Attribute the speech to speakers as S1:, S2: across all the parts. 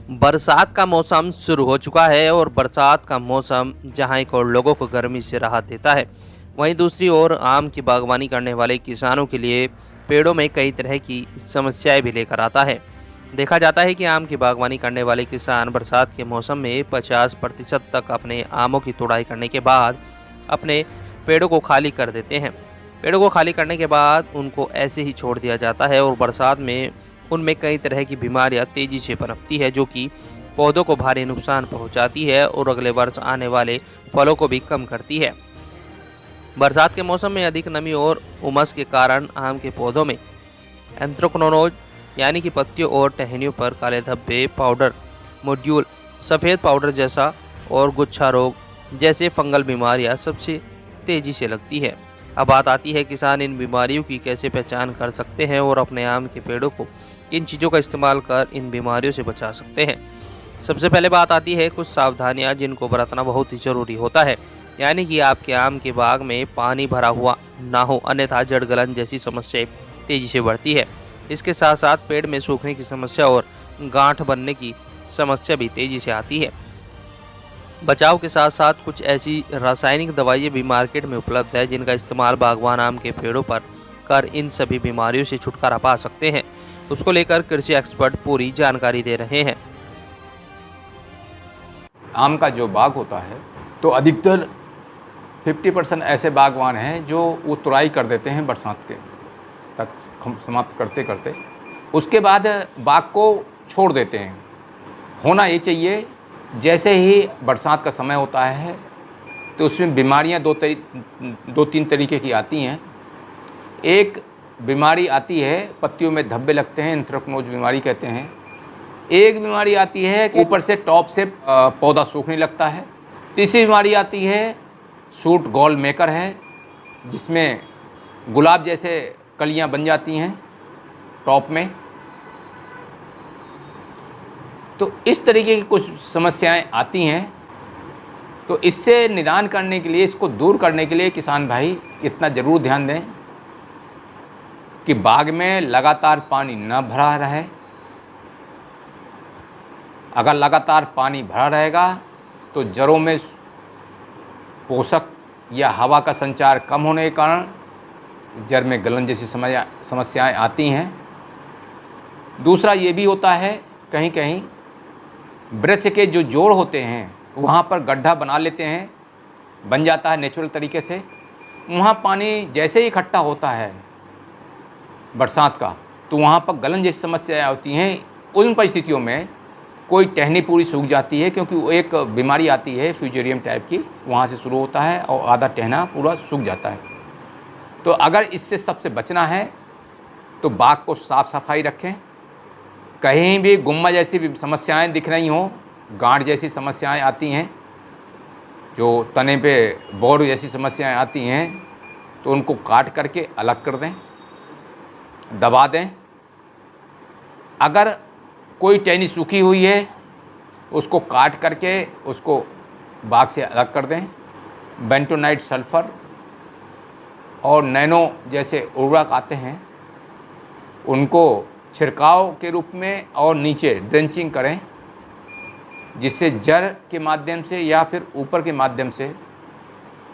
S1: बरसात का मौसम शुरू हो चुका है और बरसात का मौसम जहां एक और लोगों को गर्मी से राहत देता है, वहीं दूसरी ओर आम की बागवानी करने वाले किसानों के लिए पेड़ों में कई तरह की समस्याएं भी लेकर आता है। देखा जाता है कि आम की बागवानी करने वाले किसान बरसात के मौसम में 50% तक अपने आमों की तुड़ाई करने के बाद अपने पेड़ों को खाली कर देते हैं। पेड़ों को खाली करने के बाद उनको ऐसे ही छोड़ दिया जाता है और बरसात में उनमें कई तरह की बीमारियां तेजी से पनपती है, जो कि पौधों को भारी नुकसान पहुंचाती है और अगले वर्ष आने वाले फलों को भी कम करती है। बरसात के मौसम में अधिक नमी और उमस के कारण आम के पौधों में एंथ्रेक्नोज यानी कि पत्तियों और टहनियों पर काले धब्बे, पाउडर मॉड्यूल, सफ़ेद पाउडर जैसा और गुच्छा रोग जैसे फंगल बीमारियां सबसे तेजी से लगती है। अब बात आती है किसान इन बीमारियों की कैसे पहचान कर सकते हैं और अपने आम के पेड़ों को किन चीज़ों का इस्तेमाल कर इन बीमारियों से बचा सकते हैं। सबसे पहले बात आती है कुछ सावधानियां जिनको बरतना बहुत ही ज़रूरी होता है, यानी कि आपके आम के बाग में पानी भरा हुआ ना हो, अन्यथा जड़ गलन जैसी समस्या तेजी से बढ़ती है। इसके साथ साथ पेड़ में सूखने की समस्या और गांठ बनने की समस्या भी तेजी से आती है। बचाव के साथ साथ कुछ ऐसी रासायनिक दवाइयाँ भी मार्केट में उपलब्ध है जिनका इस्तेमाल बागवान आम के पेड़ों पर कर इन सभी बीमारियों से छुटकारा पा सकते हैं। उसको लेकर कृषि एक्सपर्ट पूरी जानकारी दे रहे हैं।
S2: आम का जो बाग होता है तो अधिकतर 50% ऐसे बागवान हैं जो वो तुड़ाई कर देते हैं बरसात के तक समाप्त करते करते, उसके बाद बाग को छोड़ देते हैं। होना ये चाहिए जैसे ही बरसात का समय होता है तो उसमें बीमारियां दो तीन तरीके की आती हैं। एक बीमारी आती है पत्तियों में धब्बे लगते हैं, एंथ्रेक्नोज बीमारी कहते हैं। एक बीमारी आती है कि ऊपर से टॉप से पौधा सूखने लगता है। तीसरी बीमारी आती है सूट गॉल मेकर है, जिसमें गुलाब जैसे कलियां बन जाती हैं टॉप में। तो इस तरीके की कुछ समस्याएं आती हैं। तो इससे निदान करने के लिए, इसको दूर करने के लिए किसान भाई इतना ज़रूर ध्यान दें कि बाग में लगातार पानी न भरा रहे। अगर लगातार पानी भरा रहेगा तो जड़ों में पोषक या हवा का संचार कम होने के कारण जड़ में गलन जैसी समस्याएं आती हैं। दूसरा ये भी होता है कहीं कहीं वृक्ष के जो जोड़ होते हैं वहाँ पर गड्ढा बना लेते हैं, बन जाता है नेचुरल तरीके से। वहाँ पानी जैसे ही इकट्ठा होता है बरसात का तो वहाँ पर गलन जैसी समस्याएं होती हैं। उन परिस्थितियों में कोई टहनी पूरी सूख जाती है, क्योंकि वो एक बीमारी आती है फ्यूजेरियम टाइप की, वहाँ से शुरू होता है और आधा टहना पूरा सूख जाता है। तो अगर इससे सबसे बचना है तो बाग को साफ़ सफाई रखें। कहीं भी गुम्मा जैसी भी समस्याएं दिख रही हों, गांठ जैसी समस्याएं आती हैं, जो तने पे बोर जैसी समस्याएं आती हैं, तो उनको काट करके अलग कर दें, दबा दें। अगर कोई टहनी सूखी हुई है उसको काट करके उसको बाग से अलग कर दें। बेंटोनाइट सल्फ़र और नैनो जैसे उर्वरक आते हैं, उनको छिड़काव के रूप में और नीचे ड्रेंचिंग करें, जिससे जड़ के माध्यम से या फिर ऊपर के माध्यम से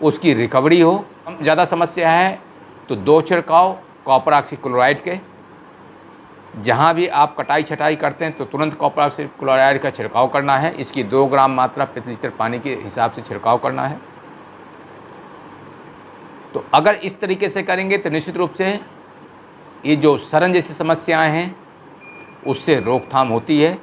S2: उसकी रिकवरी हो। ज़्यादा समस्या है तो 2 छिड़काव कॉपर ऑक्सीक्लोराइड के। जहाँ भी आप कटाई छटाई करते हैं तो तुरंत कॉपर ऑक्सीक्लोराइड का छिड़काव करना है। इसकी 2 ग्राम मात्रा प्रति लीटर पानी के हिसाब से छिड़काव करना है। तो अगर इस तरीके से करेंगे तो निश्चित रूप से ये जो सड़न जैसी समस्याएं हैं उससे रोकथाम होती है।